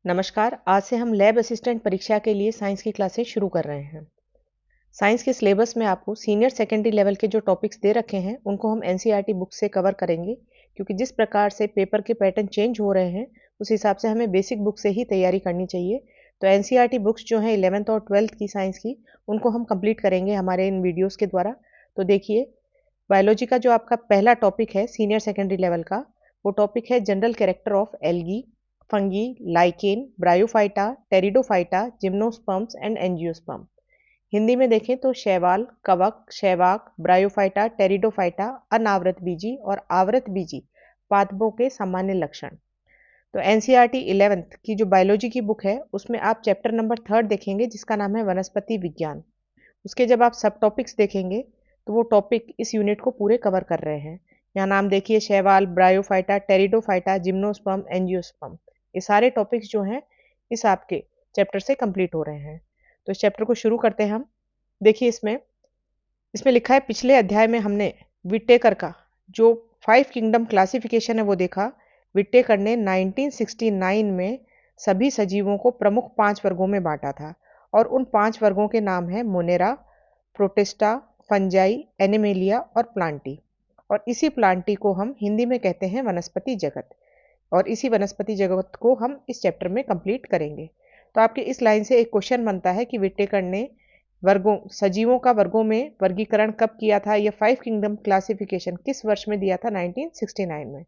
नमस्कार। आज से हम लैब असिस्टेंट परीक्षा के लिए साइंस की क्लासेस शुरू कर रहे हैं। साइंस के सिलेबस में आपको सीनियर सेकेंडरी लेवल के जो टॉपिक्स दे रखे हैं उनको हम एनसीईआरटी बुक से कवर करेंगे, क्योंकि जिस प्रकार से पेपर के पैटर्न चेंज हो रहे हैं उस हिसाब से हमें बेसिक बुक से ही तैयारी करनी चाहिए। तो एनसीईआरटी बुक्स जो हैं 11th और 12th की साइंस की, उनको हम कंप्लीट करेंगे हमारे इन वीडियोज़ के द्वारा। तो देखिए, बायोलॉजी का जो आपका पहला टॉपिक है सीनियर सेकेंडरी लेवल का, वो टॉपिक है general character of algae, fungi, lichen, bryophyta, pteridophyta, gymnosperms and angiosperm. Hindi में देखें तो शैवाल, कवक, शैवाक, ब्रायोफाइटा, टेरिडोफाइटा, अनावृत बीजी और आवृत बीजी पादपों के सामान्य लक्षण। तो एनसीईआरटी 11th की जो बायोलॉजी की बुक है उसमें आप चैप्टर नंबर 3 देखेंगे, जिसका नाम है वनस्पति विज्ञान। उसके जब आप सब टॉपिक्स देखेंगे तो वो टॉपिक इस यूनिट को पूरे कवर कर रहे हैं। यहाँ नाम देखिए, शैवाल, ब्रायोफाइटा, टेरिडोफाइटा, जिम्नोस्पर्म, एंजियोस्पर्म, ये सारे टॉपिक्स जो हैं इस आपके चैप्टर से कंप्लीट हो रहे हैं। तो इस चैप्टर को शुरू करते हैं हम। देखिए, इसमें इसमें लिखा है, पिछले अध्याय में हमने विटेकर का जो 5 किंगडम क्लासिफिकेशन है वो देखा। विटेकर ने 1969 में सभी सजीवों को प्रमुख 5 वर्गों में बांटा था, और उन 5 वर्गों के नाम है मोनेरा, प्रोटिस्टा, फंजाई, एनिमेलिया और प्लांटी। और इसी प्लांटी को हम हिंदी में कहते हैं वनस्पति जगत, और इसी वनस्पति जगत को हम इस चैप्टर में कंप्लीट करेंगे। तो आपके इस लाइन से एक क्वेश्चन बनता है कि विटेकर ने वर्गों सजीवों का वर्गों में वर्गीकरण कब किया था? यह 5 किंगडम क्लासिफिकेशन किस वर्ष में दिया था? 1969 में।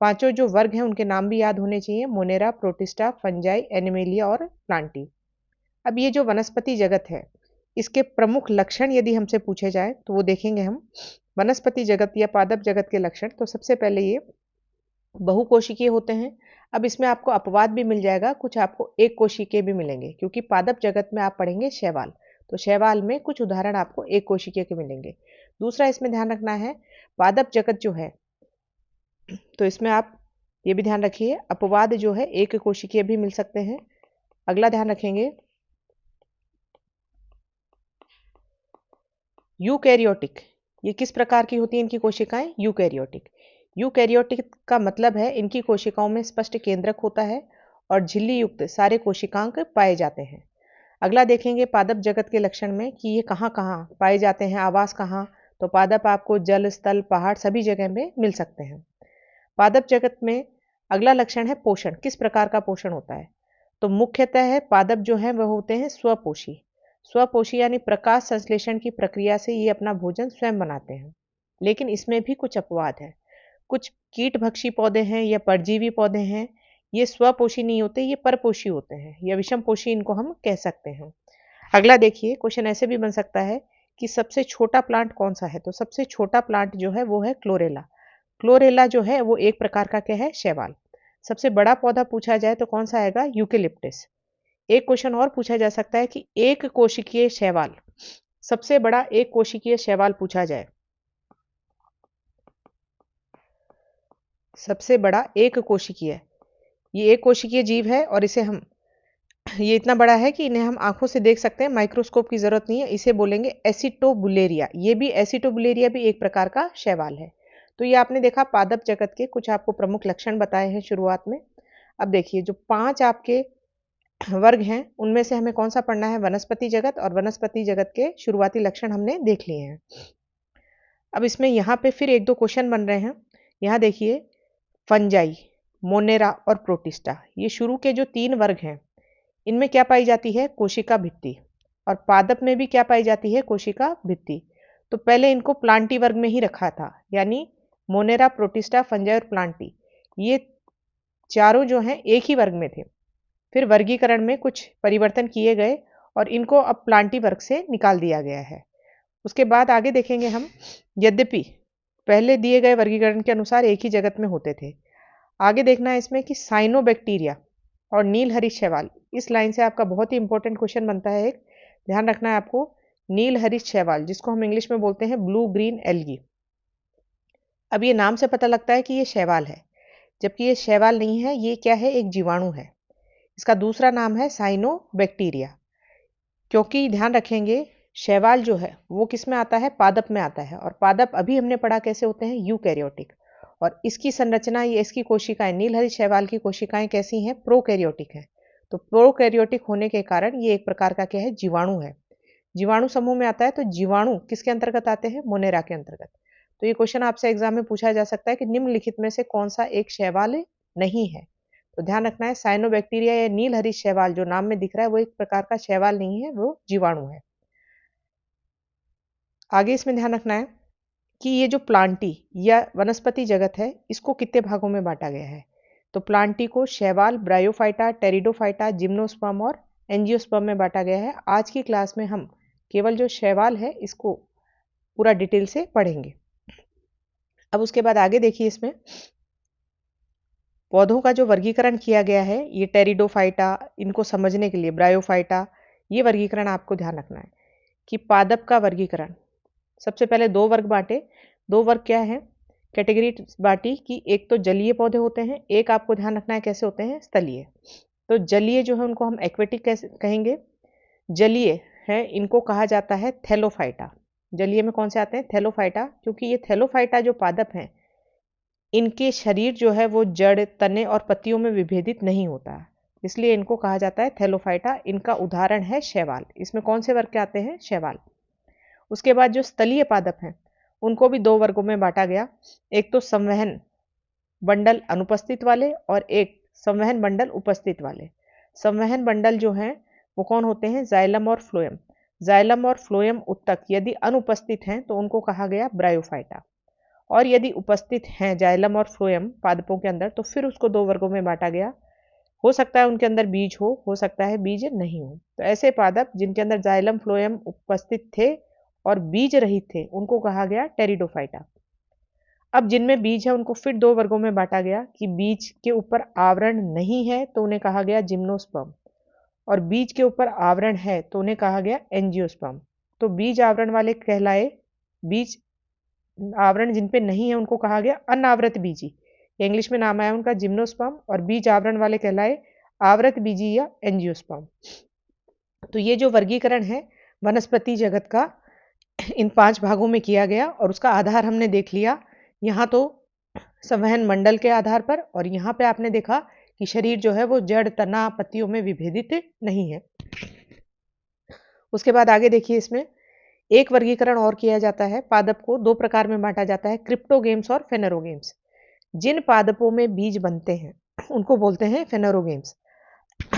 पांचों जो वर्ग हैं उनके नाम भी याद होने चाहिए, मोनेरा, प्रोटिस्टा, फंजाई, एनिमेलिया और प्लांटी। अब ये जो वनस्पति जगत है, इसके प्रमुख लक्षण यदि हमसे पूछे जाए तो वो देखेंगे हम। वनस्पति जगत या पादप जगत के लक्षण, तो सबसे पहले ये बहुकोशिकीय होते हैं। अब इसमें आपको अपवाद भी मिल जाएगा, कुछ आपको एक कोशिकीय भी मिलेंगे, क्योंकि पादप जगत में आप पढ़ेंगे शैवाल, तो शैवाल में कुछ उदाहरण आपको एक कोशिकीय के मिलेंगे। दूसरा इसमें ध्यान रखना है, पादप जगत जो है, तो इसमें आप ये भी ध्यान रखिए, अपवाद जो है एक कोशिकीय भी मिल सकते हैं। अगला ध्यान रखेंगे, यूकैरियोटिक, ये किस प्रकार की होती हैं इनकी कोशिकाएं? यूकैरियोटिक। यूकैरियोटिक का मतलब है इनकी कोशिकाओं में स्पष्ट केंद्रक होता है और झिल्ली युक्त सारे कोशिकांग पाए जाते हैं। अगला देखेंगे पादप जगत के लक्षण में कि ये कहाँ कहाँ पाए जाते हैं, आवास कहाँ? तो पादप आपको जल, स्थल, पहाड़ सभी जगह में मिल सकते हैं। पादप जगत में अगला लक्षण है पोषण। किस प्रकार का पोषण होता है? तो मुख्यतः है पादप जो है वह होते हैं स्वपोषी। स्वपोषी यानी प्रकाश संश्लेषण की प्रक्रिया से ये अपना भोजन स्वयं बनाते हैं। लेकिन इसमें भी कुछ अपवाद है। कुछ कीटभक्षी पौधे हैं या परजीवी पौधे हैं, ये स्वपोषी नहीं होते, ये परपोषी होते हैं, या विषमपोषी इनको हम कह सकते हैं। अगला देखिए, क्वेश्चन ऐसे भी बन सकता है कि सबसे छोटा प्लांट कौन सा है? तो सबसे छोटा प्लांट जो है वो है क्लोरेला। क्लोरेला जो है वो एक प्रकार का क्या है? शैवाल। सबसे बड़ा पौधा पूछा जाए तो कौन सा आएगा? यूकेलिप्टिस। एक क्वेश्चन और पूछा जा सकता है कि एक कोशिकीय शैवाल, सबसे बड़ा एक कोशिकीय शैवाल पूछा जाए, सबसे बड़ा एक कोशिकीय, ये एक कोशिकीय जीव है और इसे हम ये इतना बड़ा है कि इन्हें हम आंखों से देख सकते हैं, माइक्रोस्कोप की जरूरत नहीं है। इसे बोलेंगे एसिटोबुलेरिया। ये भी एसिटोबुलेरिया भी एक प्रकार का शैवाल है। तो ये आपने देखा पादप जगत के कुछ आपको प्रमुख लक्षण बताए हैं शुरुआत में। अब देखिए, जो 5 आपके वर्ग हैं उनमें से हमें कौन सा पढ़ना है? वनस्पति जगत, और वनस्पति जगत के शुरुआती लक्षण हमने देख लिए हैं। अब इसमें यहाँ पे फिर एक दो क्वेश्चन बन रहे हैं। यहाँ देखिए, फंजाई, मोनेरा और प्रोटिस्टा, ये शुरू के जो 3 वर्ग हैं, इनमें क्या पाई जाती है? कोशिका भित्ति। और पादप में भी क्या पाई जाती है? कोशिका भित्ति। तो पहले इनको प्लांटी वर्ग में ही रखा था, यानी मोनेरा, प्रोटिस्टा, फंजाई और प्लांटी, ये चारों जो हैं एक ही वर्ग में थे। फिर वर्गीकरण में कुछ परिवर्तन किए गए और इनको अब प्लांटी वर्ग से निकाल दिया गया है। उसके बाद आगे देखेंगे हम, यद्यपि पहले दिए गए वर्गीकरण के अनुसार एक ही जगत में होते थे। आगे देखना है इसमें कि साइनोबैक्टीरिया और नीलहरित शैवाल, इस लाइन से आपका बहुत ही इंपॉर्टेंट क्वेश्चन बनता है। एक ध्यान रखना है आपको, नीलहरित शैवाल, जिसको हम इंग्लिश में बोलते हैं ब्लू ग्रीन एल्गी। अब ये नाम से पता लगता है कि ये शैवाल है, जबकि ये शैवाल नहीं है, ये क्या है? एक जीवाणु है। इसका दूसरा नाम है साइनोबैक्टीरिया। क्योंकि ध्यान रखेंगे, शैवाल जो है वो किस में आता है? पादप में आता है, और पादप अभी हमने पढ़ा कैसे होते हैं? यूकैरियोटिक। और इसकी संरचना, ये इसकी कोशिकाएं, नीलहरित शैवाल की कोशिकाएं कैसी हैं? प्रोकैरियोटिक हैं। तो प्रोकैरियोटिक होने के कारण ये एक प्रकार का क्या है, जीवाणु है। जीवाणु समूह में आता है, तो जीवाणु किसके अंतर्गत आते हैं, मोनेरा के अंतर्गत। तो ये क्वेश्चन आपसे एग्जाम में पूछा जा सकता है कि निम्नलिखित में से कौन सा एक शैवाल नहीं है। तो ध्यान रखना है, साइनोबैक्टीरिया या नीलहरित शैवाल जो नाम में दिख रहा है वो एक प्रकार का शैवाल नहीं है, वो जीवाणु है। आगे इसमें ध्यान रखना है कि ये जो प्लांटी या वनस्पति जगत है इसको कितने भागों में बांटा गया है। तो प्लांटी को शैवाल, ब्रायोफाइटा, टेरिडोफाइटा, जिम्नोस्पर्म और एंजियोस्पर्म में बांटा गया है। आज की क्लास में हम केवल जो शैवाल है इसको पूरा डिटेल से पढ़ेंगे। अब उसके बाद आगे देखिए, इसमें पौधों का जो वर्गीकरण किया गया है, ये टेरिडोफाइटा, इनको समझने के लिए ब्रायोफाइटा, ये वर्गीकरण आपको ध्यान रखना है कि पादप का वर्गीकरण सबसे पहले दो वर्ग बांटे। दो वर्ग क्या है, कैटेगरी बांटी कि एक तो जलीय पौधे होते हैं, एक आपको ध्यान रखना है कैसे होते हैं, स्थलीय। तो जलीय जो है उनको हम एक्वेटिक कैसे कहेंगे, जलीय है इनको कहा जाता है थैलोफाइटा। जलीय में कौन से आते हैं, थैलोफाइटा, क्योंकि ये थैलोफाइटा जो पादप हैं इनके शरीर जो है वो जड़, तने और पत्तियों में विभेदित नहीं होता, इसलिए इनको कहा जाता है थैलोफाइटा। इनका उदाहरण है शैवाल। इसमें कौन से वर्ग के आते हैं, शैवाल। उसके बाद जो स्थलीय पादप हैं उनको भी दो वर्गों में बांटा गया। एक तो संवहन बंडल अनुपस्थित वाले और एक संवहन बंडल उपस्थित वाले। संवहन बंडल जो हैं वो कौन होते हैं, जाइलम और फ्लोएम। जाइलम और फ्लोएम उत्तक यदि अनुपस्थित हैं तो उनको कहा गया ब्रायोफाइटा, और यदि उपस्थित हैं जाइलम और फ्लोएम पादपों के अंदर तो फिर उसको दो वर्गों में बांटा गया। हो सकता है उनके अंदर बीज हो सकता है बीज नहीं हो। तो ऐसे पादप जिनके अंदर जाइलम फ्लोएम उपस्थित थे और बीज रहित थे उनको कहा गया टेरिडोफाइटा। अब जिनमें बीज है उनको फिर दो वर्गों में बांटा गया कि बीज के ऊपर आवरण नहीं है तो उन्हें कहा गया जिम्नोस्पर्म, और बीज के ऊपर आवरण है तो उन्हें कहा गया एंजियोस्पर्म। तो बीज आवरण वाले कहलाए, बीज आवरण जिन पे नहीं है उनको कहा गया अनावृत बीजी, इंग्लिश में नाम आया उनका जिम्नोस्पर्म, और बीज आवरण वाले कहलाए आवृत बीजी या एंजियोस्पर्म। तो ये जो वर्गीकरण है वनस्पति जगत का इन 5 भागों में किया गया, और उसका आधार हमने देख लिया। यहाँ तो संवहन मंडल के आधार पर, और यहाँ पे आपने देखा कि शरीर जो है वो जड़, तना, पत्तियों में विभेदित नहीं है। उसके बाद आगे देखिए, इसमें एक वर्गीकरण और किया जाता है। पादप को दो प्रकार में बांटा जाता है, क्रिप्टोगेम्स और फेनेरोगेम्स। जिन पादपों में बीज बनते हैं उनको बोलते हैं फेनेरोगेम्स।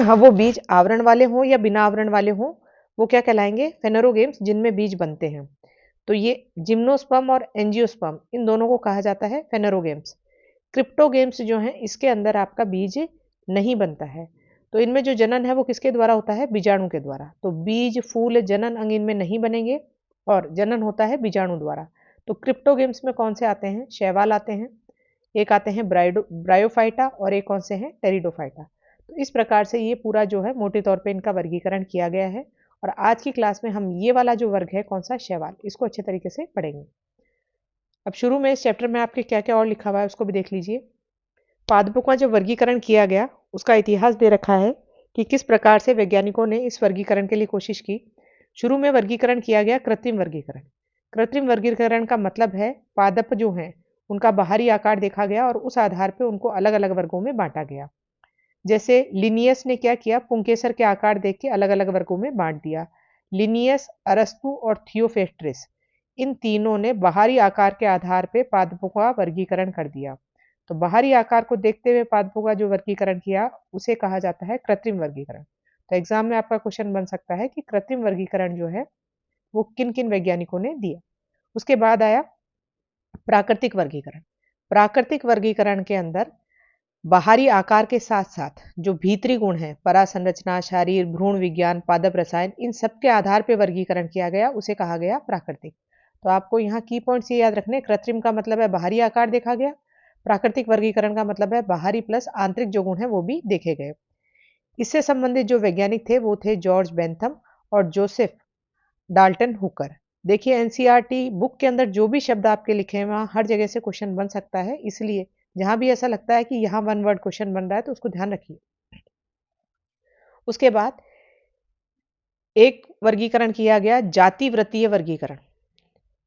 वो बीज आवरण वाले हों या बिना आवरण वाले हों, वो क्या कहलाएंगे, फेनेरोगेम्स, जिनमें बीज बनते हैं। तो ये जिम्नोस्पर्म और एंजियोस्पर्म इन दोनों को कहा जाता है फेनेरोगेम्स। क्रिप्टोगेम्स जो हैं इसके अंदर आपका बीज नहीं बनता है। तो इनमें जो जनन है वो किसके द्वारा होता है, बीजाणु के द्वारा। तो बीज, फूल, जनन अंग इनमें नहीं बनेंगे और जनन होता है बीजाणु द्वारा। तो क्रिप्टोगेम्स में कौन से आते हैं, शैवाल आते हैं, एक आते हैं ब्रायोफाइटा और एक कौन से हैं, टेरिडोफाइटा। तो इस प्रकार से ये पूरा जो है मोटे तौर पे इनका वर्गीकरण किया गया है। और आज की क्लास में हम ये वाला जो वर्ग है कौन सा, शैवाल, इसको अच्छे तरीके से पढ़ेंगे। अब शुरू में इस चैप्टर में आपके क्या क्या और लिखा हुआ है उसको भी देख लीजिए। पादपों का जो वर्गीकरण किया गया उसका इतिहास दे रखा है कि किस प्रकार से वैज्ञानिकों ने इस वर्गीकरण के लिए कोशिश की। शुरू में वर्गीकरण किया गया कृत्रिम वर्गीकरण। कृत्रिम वर्गीकरण का मतलब है पादप जो हैं उनका बाहरी आकार देखा गया और उस आधार पर उनको अलग अलग वर्गों में बांटा गया। जैसे लिनियस ने क्या किया, पुंकेसर के आकार देख के अलग अलग वर्गों में बांट दिया। लिनियस, अरस्तु और थियोफ्रेस्टस, इन तीनों ने बाहरी आकार के आधार पर पादपों का वर्गीकरण कर दिया। तो बाहरी आकार को देखते हुए पादपों का जो वर्गीकरण किया उसे कहा जाता है कृत्रिम वर्गीकरण। तो एग्जाम में आपका क्वेश्चन बन सकता है कि कृत्रिम वर्गीकरण जो है वो किन किन वैज्ञानिकों ने दिया। उसके बाद आया प्राकृतिक वर्गीकरण। प्राकृतिक वर्गीकरण के अंदर बाहरी आकार के साथ साथ जो भीतरी गुण है, परासंरचना, शारीर, भ्रूण विज्ञान, पादप रसायन, इन सब के आधार पर वर्गीकरण किया गया, उसे कहा गया प्राकृतिक। तो आपको यहाँ की पॉइंट्स ये याद रखने, कृत्रिम का मतलब है बाहरी आकार देखा गया, प्राकृतिक वर्गीकरण का मतलब है बाहरी प्लस आंतरिक जो गुण है वो भी देखे गए। इससे संबंधित जो वैज्ञानिक थे वो थे जॉर्ज बेंथम और जोसेफ डाल्टन हुकर। देखिए एनसीईआरटी बुक के अंदर जो भी शब्द आपके लिखे हैं वहां हर जगह से क्वेश्चन बन सकता है, इसलिए जहां भी ऐसा लगता है कि यहाँ वन वर्ड क्वेश्चन बन रहा है तो उसको ध्यान रखिए। उसके बाद एक वर्गीकरण किया गया, जातिवृत्तीय वर्गीकरण।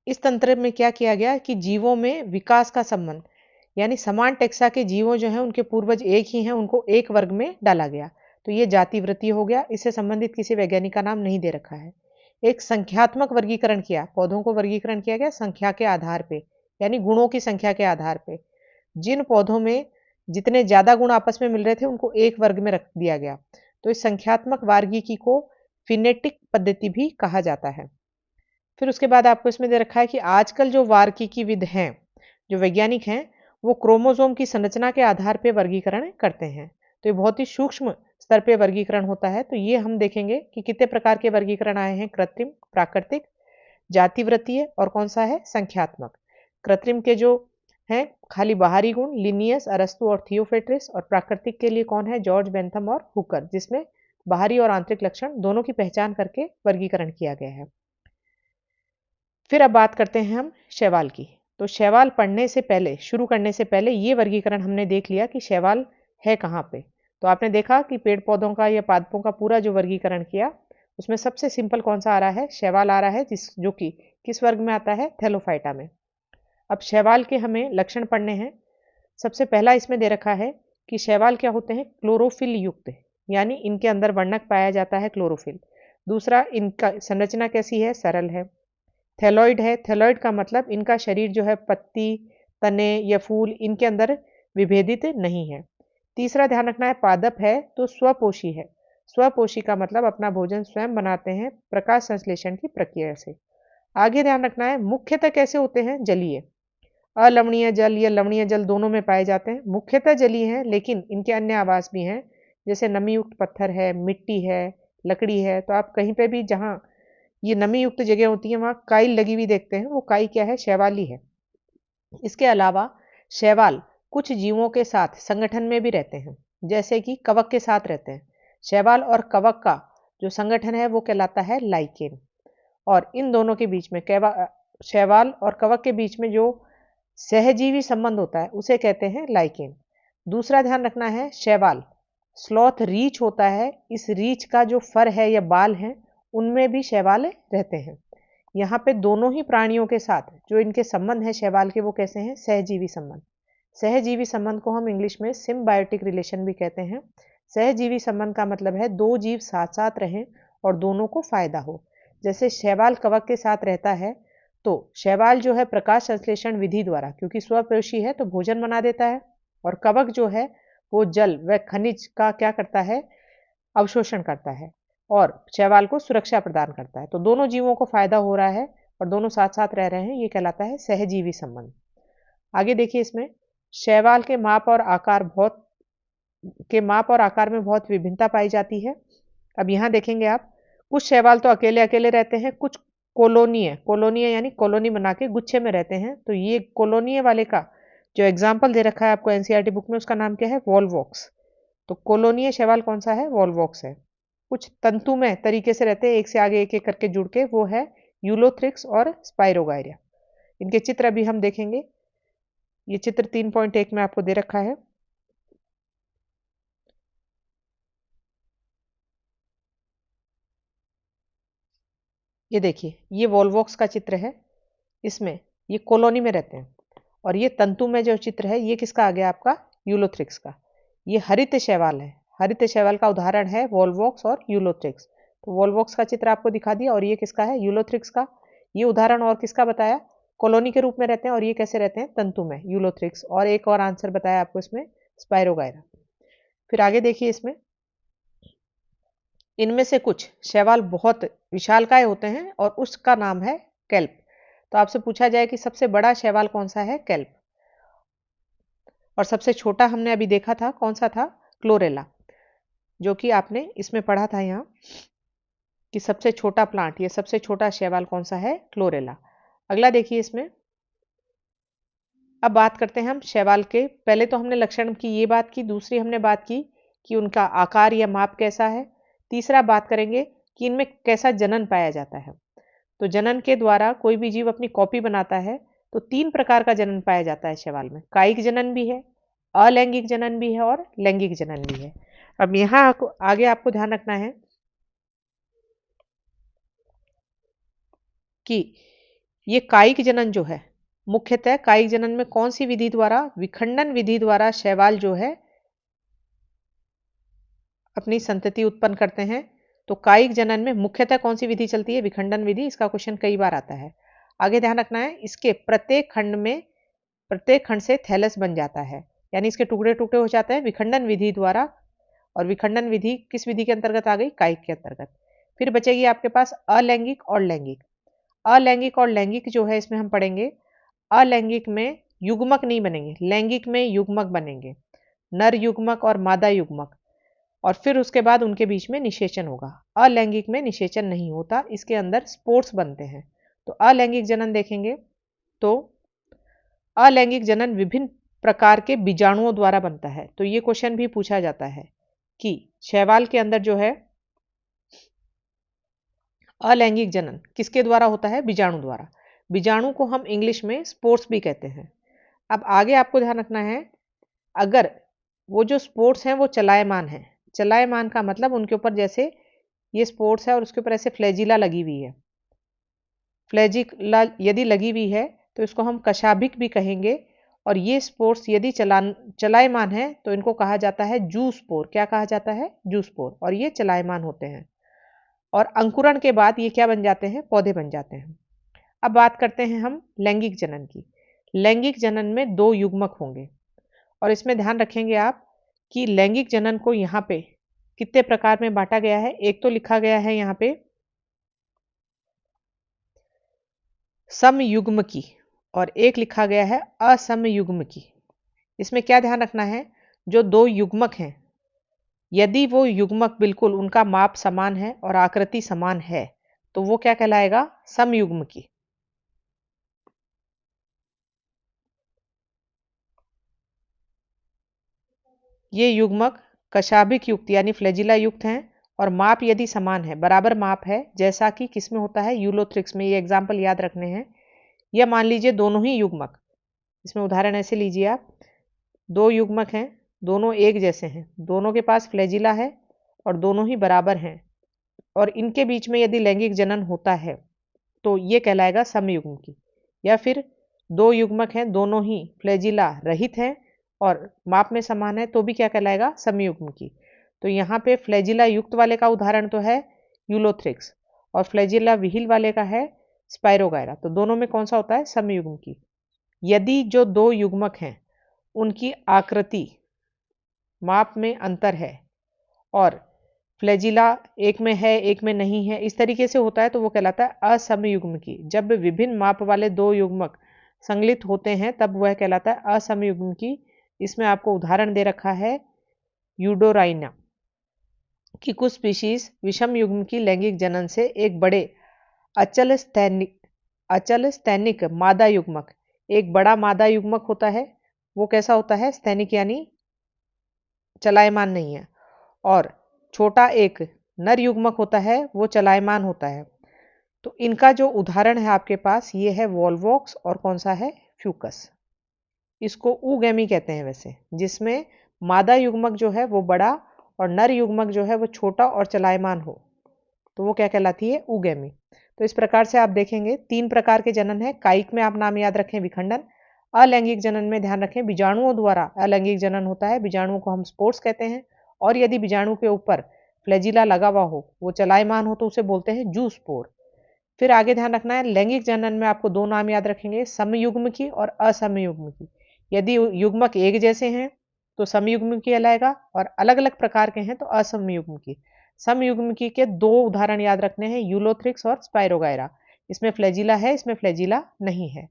इस तंत्र में क्या किया गया कि जीवों में विकास का संबंध, यानी समान टेक्सा के जीवों जो हैं उनके पूर्वज एक ही हैं, उनको एक वर्ग में डाला गया। तो ये जाति वृत्तीय हो गया, इससे संबंधित किसी वैज्ञानिक का नाम नहीं दे रखा है। एक संख्यात्मक वर्गीकरण किया, पौधों को वर्गीकरण किया गया संख्या के आधार पे, यानी गुणों की संख्या के आधार पे। जिन पौधों में जितने ज्यादा गुण आपस में मिल रहे थे उनको एक वर्ग में रख दिया गया। तो इस संख्यात्मक वार्गीकी को फिनेटिक पद्धति भी कहा जाता है। फिर उसके बाद आपको इसमें दे रखा है कि आजकल जो वार्गीकीविद हैं, जो वैज्ञानिक हैं, वो क्रोमोसोम की संरचना के आधार पर वर्गीकरण करते हैं। तो ये बहुत ही सूक्ष्म स्तर पे वर्गीकरण होता है। तो ये हम देखेंगे कि कितने प्रकार के वर्गीकरण आए हैं, कृत्रिम, प्राकृतिक, जातिवृत्तीय और कौन सा है, संख्यात्मक। कृत्रिम के जो हैं खाली बाहरी गुण, लिनियस, अरस्तु और थियोफेट्रिस, और प्राकृतिक के लिए कौन है, जॉर्ज बेंथम और हुकर, जिसमें बाहरी और आंतरिक लक्षण दोनों की पहचान करके वर्गीकरण किया गया है। फिर अब बात करते हैं हम शैवाल की। तो शैवाल पढ़ने से पहले, शुरू करने से पहले ये वर्गीकरण हमने देख लिया कि शैवाल है कहाँ पे। तो आपने देखा कि पेड़ पौधों का या पादपों का पूरा जो वर्गीकरण किया, उसमें सबसे सिंपल कौन सा आ रहा है, शैवाल आ रहा है, जो कि किस वर्ग में आता है, थैलोफाइटा में। अब शैवाल के हमें लक्षण पढ़ने हैं। सबसे पहला इसमें दे रखा है कि शैवाल क्या होते हैं, क्लोरोफिल युक्त, यानी इनके अंदर वर्णक पाया जाता है, क्लोरोफिल। दूसरा, इनका संरचना कैसी है, सरल है। थैलॉइड है, थैलॉइड का मतलब इनका शरीर जो है पत्ती, तने या फूल, इनके अंदर विभेदित नहीं है। तीसरा ध्यान रखना है, पादप है तो स्वपोषी है। स्वपोषी का मतलब अपना भोजन स्वयं बनाते हैं प्रकाश संश्लेषण की प्रक्रिया से। आगे ध्यान रखना है, मुख्यतः कैसे होते हैं, जलीय। अलवणीय जल या लवणीय जल दोनों में पाए जाते हैं। मुख्यतः जलीय हैं, लेकिन इनके अन्य आवास भी हैं, जैसे नमी युक्त पत्थर है, मिट्टी है, लकड़ी है। तो आप कहीं पे भी जहाँ ये नमी युक्त जगह होती है वहां काई लगी हुई देखते हैं, वो काई क्या है, शैवाल ही है। इसके अलावा शैवाल कुछ जीवों के साथ संगठन में भी रहते हैं, जैसे कि कवक के साथ रहते हैं। शैवाल और कवक का जो संगठन है वो कहलाता है लाइकेन। और इन दोनों के बीच में, शैवाल और कवक के बीच में जो सहजीवी संबंध होता है उसे कहते हैं लाइकेन। दूसरा ध्यान रखना है, शैवाल स्लॉथ रीछ होता है, इस रीछ का जो फर है या बाल है उनमें भी शैवाल रहते हैं। यहाँ पे दोनों ही प्राणियों के साथ जो इनके संबंध है शैवाल के, वो कैसे हैं, सहजीवी संबंध। सहजीवी संबंध को हम इंग्लिश में सिम्बायोटिक रिलेशन भी कहते हैं। सहजीवी संबंध का मतलब है दो जीव साथ साथ रहें और दोनों को फायदा हो। जैसे शैवाल कवक के साथ रहता है, तो शैवाल जो है प्रकाश संश्लेषण विधि द्वारा, क्योंकि स्वपोषी है तो भोजन बना देता है, और कवक जो है वो जल व खनिज का क्या करता है, अवशोषण करता है और शैवाल को सुरक्षा प्रदान करता है। तो दोनों जीवों को फायदा हो रहा है और दोनों साथ साथ रह रहे हैं, ये कहलाता है सहजीवी संबंध। आगे देखिए, इसमें शैवाल के माप और आकार में बहुत विभिन्नता पाई जाती है। अब यहाँ देखेंगे आप, कुछ शैवाल तो अकेले अकेले रहते हैं, कुछ कॉलोनी यानी कॉलोनी बना के गुच्छे में रहते हैं। तो ये कॉलोनी वाले का जो एग्जाम्पल दे रखा है आपको एनसीईआरटी बुक में, उसका नाम क्या है, वॉलवॉक्स। तो कॉलोनीय शैवाल कौन सा है, वॉलवॉक्स है। कुछ तंतुमय तरीके से रहते हैं, एक से आगे एक एक करके जुड़ के, वो है यूलोथ्रिक्स और स्पाइरोगायरिया। इनके चित्र अभी हम देखेंगे। ये चित्र 3.1 में आपको दे रखा है। ये देखिए, ये वॉलवॉक्स का चित्र है, इसमें ये कॉलोनी में रहते हैं। और ये तंतु में जो चित्र है, ये किसका आ गया आपका, यूलोथ्रिक्स का। ये हरित शैवाल है, हरित शैवाल का उदाहरण है वॉलवॉक्स और यूलोथ्रिक्स। तो वॉलवॉक्स का चित्र आपको दिखा दिया, और ये किसका है, यूलोथ्रिक्स का। ये उदाहरण और किसका बताया, कॉलोनी के रूप में रहते हैं, और ये कैसे रहते हैं, तंतु में, यूलोथ्रिक्स। और एक और आंसर बताया आपको इसमें, स्पाइरोगायरा। फिर आगे देखिए, इसमें इनमें से कुछ शैवाल बहुत विशालकाय होते हैं और उसका नाम है केल्प। तो आपसे पूछा जाए कि सबसे बड़ा शैवाल कौन सा है, केल्प। और सबसे छोटा हमने अभी देखा था, कौन सा था, क्लोरेला, जो कि आपने इसमें पढ़ा था यहाँ कि सबसे छोटा प्लांट, ये सबसे छोटा शैवाल कौन सा है, क्लोरेला। अगला देखिए, इसमें अब बात करते हैं हम शैवाल के। पहले तो हमने लक्षण की ये बात की, दूसरी हमने बात की कि उनका आकार या माप कैसा है। तीसरा बात करेंगे कि इनमें कैसा जनन पाया जाता है। तो जनन के द्वारा कोई भी जीव अपनी कॉपी बनाता है। तो 3 प्रकार का जनन पाया जाता है शैवाल में, कायिक जनन भी है, अलैंगिक जनन भी है और लैंगिक जनन भी है। अब यहाँ आगे आपको ध्यान रखना है कि ये कायिक जनन जो है, मुख्यतः कायिक जनन में कौन सी विधि द्वारा, विखंडन विधि द्वारा शैवाल जो है अपनी संतति उत्पन्न करते हैं तो कायिक जनन में मुख्यतः कौन सी विधि चलती है? विखंडन विधि। इसका क्वेश्चन कई बार आता है। आगे ध्यान रखना है, इसके प्रत्येक खंड से थैलस बन जाता है, यानी इसके टुकड़े टुकड़े हो जाते हैं विखंडन विधि द्वारा। और विखंडन विधि किस विधि के अंतर्गत आ गई? कायिक के अंतर्गत। फिर बचेगी आपके पास अलैंगिक और लैंगिक। अलैंगिक और लैंगिक जो है इसमें हम पढ़ेंगे, अलैंगिक में युग्मक नहीं बनेंगे, लैंगिक में युग्मक बनेंगे, नर युग्मक और मादा युग्मक, और फिर उसके बाद उनके बीच में निषेचन होगा। अलैंगिक में निषेचन नहीं होता, इसके अंदर स्पोर्स बनते हैं। तो अलैंगिक जनन देखेंगे तो अलैंगिक जनन विभिन्न प्रकार के बीजाणुओं द्वारा बनता है। तो ये क्वेश्चन भी पूछा जाता है कि शैवाल के अंदर जो है अलैंगिक जनन किसके द्वारा होता है? बीजाणु द्वारा। बीजाणु को हम इंग्लिश में स्पोर्स भी कहते हैं। अब आगे आपको ध्यान रखना है, अगर वो जो स्पोर्स हैं वो चलायमान है, चलायमान का मतलब उनके ऊपर जैसे ये स्पोर्स है और उसके ऊपर ऐसे फ्लैजिला लगी हुई है, फ्लैजिला यदि लगी हुई है तो इसको हम कशाभिक भी कहेंगे। और ये स्पोर्स यदि चलायमान है तो इनको कहा जाता है जूस्पोर। क्या कहा जाता है? जूस्पोर। और ये चलायमान होते हैं और अंकुरण के बाद ये क्या बन जाते हैं? पौधे बन जाते हैं। अब बात करते हैं हम लैंगिक जनन की। लैंगिक जनन में दो युग्मक होंगे और इसमें ध्यान रखेंगे आप कि लैंगिक जनन को यहाँ पे कितने प्रकार में बांटा गया है। एक तो लिखा गया है यहाँ पे समयुग्मकी और एक लिखा गया है असमयुग्मकी। इसमें क्या ध्यान रखना है, जो दो युग्मक हैं यदि वो युग्मक बिल्कुल उनका माप समान है और आकृति समान है तो वो क्या कहलाएगा? समयुग्मकी। ये युग्मक कशाभिक युक्त यानी फ्लैजिला युक्त हैं और माप यदि समान है, बराबर माप है, जैसा कि किसमें होता है? यूलोथ्रिक्स में। ये एग्जाम्पल याद रखने हैं। या मान लीजिए दोनों ही युग्मक, इसमें उदाहरण ऐसे लीजिए आप, दो युग्मक हैं, दोनों एक जैसे हैं, दोनों के पास फ्लैजिला है और दोनों ही बराबर हैं और इनके बीच में यदि लैंगिक जनन होता है तो ये कहलाएगा समयुग्मकी। या फिर दो युग्मक हैं, दोनों ही फ्लैजिला रहित हैं और माप में समान है तो भी क्या कहलाएगा? समयुग्मकी। तो यहाँ पे फ्लैजिला युक्त वाले का उदाहरण तो है यूलोथ्रिक्स और फ्लैजिला विहील वाले का है स्पाइरोगायरा। तो दोनों में कौन सा होता है? समयुग्मकी। यदि जो दो युग्मक हैं उनकी आकृति माप में अंतर है और फ्लैजिला एक में है एक में नहीं है, इस तरीके से होता है तो वो कहलाता है असमयुग्मकी। जब विभिन्न माप वाले दो युग्मक संगलित होते हैं तब वह कहलाता है असमयुग्मकी। इसमें आपको उदाहरण दे रखा है यूडोराइना की कुछ स्पीशीज विषम युग्म की लैंगिक जनन से एक बड़े अचल स्थैनिक मादा युग्मक, एक बड़ा मादा युग्मक होता है। वो कैसा होता है? स्थैनिक यानी चलायमान नहीं है। और छोटा एक नर युग्मक होता है, वो चलायमान होता है। तो इनका जो उदाहरण है आपके पास ये है वॉल्वॉक्स और कौन सा है? फ्यूकस। इसको ऊगैमी कहते हैं वैसे, जिसमें मादा युग्मक जो है वो बड़ा और नर युग्मक जो है वो छोटा और चलायमान हो तो वो क्या कहलाती है? ऊगैमी। तो इस प्रकार से आप देखेंगे तीन प्रकार के जनन है। कायिक में आप नाम याद रखें विखंडन। अलैंगिक जनन में ध्यान रखें बीजाणुओं द्वारा अलैंगिक जनन होता है, बीजाणुओं को हम स्पोर्स कहते हैं। और यदि बीजाणु के ऊपर फ्लैजिला लगा हुआ हो, वो चलायमान हो तो उसे बोलते हैं जूस्पोर। फिर आगे ध्यान रखना है लैंगिक जनन में आपको दो नाम याद रखेंगे, समयुग्मकी और असमयुग्मकी। यदि युग्मक एक जैसे हैं तो समयुग्मकी कहलाएगा और अलग अलग प्रकार के हैं तो असमयुग्मकी। समयुग्मकी के दो उदाहरण याद रखने हैं, यूलोथ्रिक्स और स्पाइरोगायरा। इसमें फ्लैजिला है, इसमें फ्लैजिला नहीं है।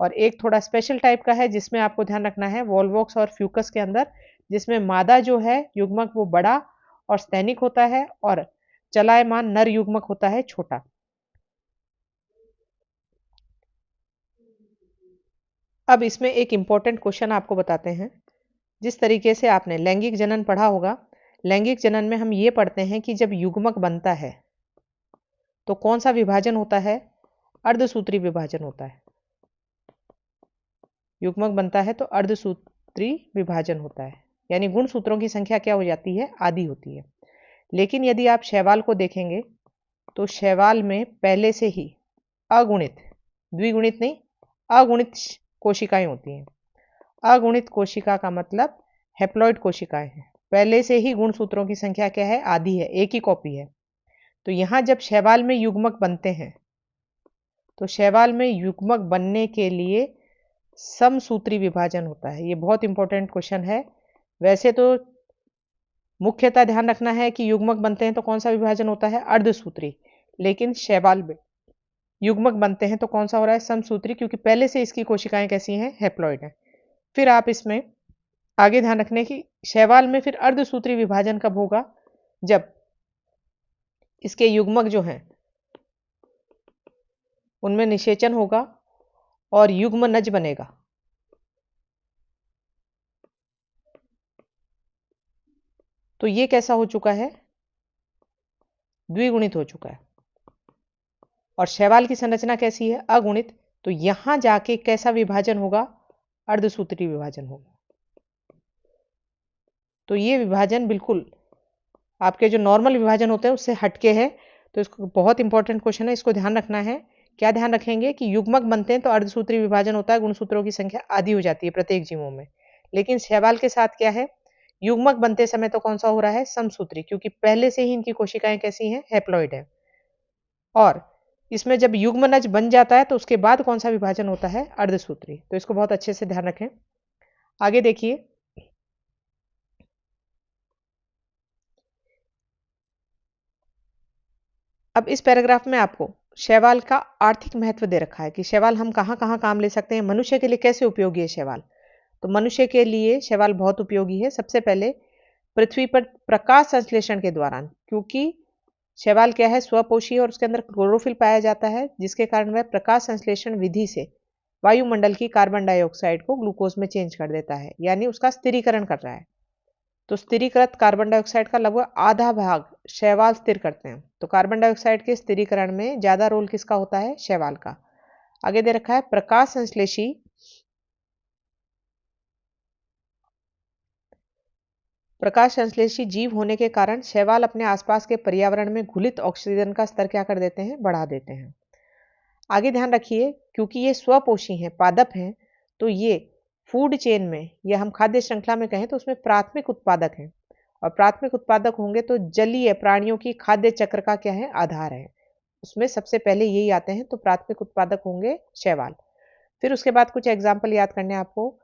और एक थोड़ा स्पेशल टाइप का है जिसमें आपको ध्यान रखना है वॉल्वॉक्स और फ्यूकस के अंदर, जिसमें मादा जो है युग्मक वो बड़ा और स्थैनिक होता है और चलायमान नर युग्मक होता है छोटा। अब इसमें एक इंपॉर्टेंट क्वेश्चन आपको बताते हैं। जिस तरीके से आपने लैंगिक जनन पढ़ा होगा, लैंगिक जनन में हम ये पढ़ते हैं कि जब युग्मक बनता है तो कौन सा विभाजन होता है? अर्धसूत्री विभाजन होता है। युग्मक बनता है तो अर्धसूत्री विभाजन होता है, यानी गुणसूत्रों की संख्या क्या हो जाती है? आधी होती है। लेकिन यदि आप शैवाल को देखेंगे तो शैवाल में पहले से ही अगुणित, द्विगुणित नहीं, अगुणित कोशिकाएं होती हैं। अगुणित कोशिका का मतलब हैप्लॉइड कोशिकाएं हैं। पहले से ही गुणसूत्रों की संख्या क्या है, आधी है, एक ही कॉपी है। तो यहां जब शैवाल में युग्मक बनते हैं तो शैवाल में युग्मक बनने के लिए समसूत्री विभाजन होता है। ये बहुत इंपॉर्टेंट क्वेश्चन है। वैसे तो मुख्यतः ध्यान रखना है कि युग्मक बनते हैं तो कौन सा विभाजन होता है, अर्धसूत्री, लेकिन शैवाल में युग्मक बनते हैं तो कौन सा हो रहा है, समसूत्री, क्योंकि पहले से इसकी कोशिकाएं कैसी हैं, हैप्लॉइड हैं। फिर आप इसमें आगे ध्यान रखने की शैवाल में फिर अर्धसूत्री विभाजन कब होगा, जब इसके युग्मक जो हैं उनमें निषेचन होगा और युग्मनज बनेगा। तो ये कैसा हो चुका है, द्विगुणित हो चुका है। और शैवाल की संरचना कैसी है, अगुणित। तो यहां जाके कैसा विभाजन होगा, अर्धसूत्री विभाजन होगा। तो ये विभाजन बिल्कुल आपके जो नॉर्मल विभाजन होते हैं उससे हटके है। तो इसको बहुत इंपॉर्टेंट क्वेश्चन है, इसको ध्यान रखना है। क्या ध्यान रखेंगे कि युग्मक बनते हैं तो अर्धसूत्री विभाजन होता है, गुणसूत्रों की संख्या आधी हो जाती है प्रत्येक जीवों में। लेकिन शैवाल के साथ क्या है, युग्मक बनते समय तो कौन सा हो रहा है, समसूत्री, क्योंकि पहले से ही इनकी कोशिकाएं कैसी हैं, हैप्लॉइड है। और इसमें जब युग्मनज बन जाता है तो उसके बाद कौन सा विभाजन होता है, अर्धसूत्री। तो इसको बहुत अच्छे से ध्यान रखें। आगे देखिए, अब इस पैराग्राफ में आपको शैवाल का आर्थिक महत्व दे रखा है कि शैवाल हम कहाँ कहाँ काम ले सकते हैं, मनुष्य के लिए कैसे उपयोगी है शैवाल। तो मनुष्य के लिए शैवाल बहुत उपयोगी है। सबसे पहले पृथ्वी पर प्रकाश संश्लेषण के दौरान, क्योंकि शैवाल क्या है, स्वपोषी है और उसके अंदर क्लोरोफिल पाया जाता है, जिसके कारण वह प्रकाश संश्लेषण विधि से वायुमंडल की कार्बन डाइऑक्साइड को ग्लूकोज में चेंज कर देता है, यानी उसका स्थिरीकरण कर रहा है। तो स्थिरीकृत कार्बन डाइऑक्साइड का लगभग आधा भाग शैवाल स्थिर करते हैं। तो कार्बन डाइऑक्साइड के स्थिरीकरण में ज्यादा रोल किसका होता है, शैवाल का। आगे दे रखा है प्रकाश संश्लेषी जीव होने के कारण शैवाल अपने आसपास के पर्यावरण में घुलित ऑक्सीजन का स्तर क्या कर देते हैं, बढ़ा देते हैं। आगे ध्यान रखिए, क्योंकि ये स्वपोषी हैं, पादप हैं, तो ये फूड चेन में या हम खाद्य श्रृंखला में कहें तो उसमें प्राथमिक उत्पादक हैं। और प्राथमिक उत्पादक होंगे तो जलीय प्राणियों की खाद्य चक्र का क्या है, आधार है। उसमें सबसे पहले यही आते हैं, तो प्राथमिक उत्पादक होंगे शैवाल। फिर उसके बाद कुछ एग्जाम्पल याद करने आपको।